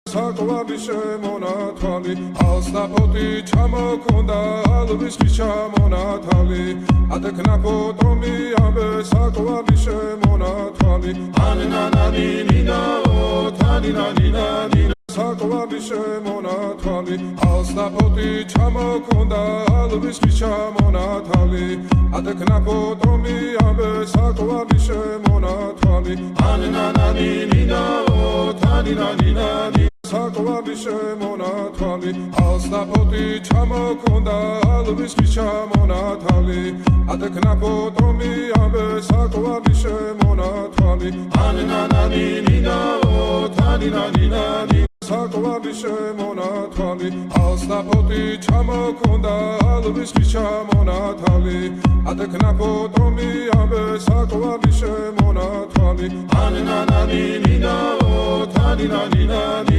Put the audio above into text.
საკვარი შემონათვალი ალსნაფოთი ჩამოქონდა ალვის ჩამონათალი ატეკნა ფოტომი ამე საკვარი შემონათვალი ანანანინინაო თანინანინანი საკვარი შემონათვალი ალსნაფოთი ჩამოქონდა ალვის ჩამონათალი ატეკნა ფოტომი ამე საკვარი შემონათვალი ანანანინინაო თანინანინანი საკვარი შემონათვალი ალსნაფოთი ჩამოქონდა ალვის ჩამონათალი ატეკნა ფოტომი ამე საკვარი შემონათვალი ანანანინინაო თანინანინანი საკვარი შემონათვალი ალსნაფოთი ჩამოქონდა ალვის ჩამონათალი ატეკნა ფოტომი ამე საკვარი შემონათვალი ანანანინინაო თანინანინანი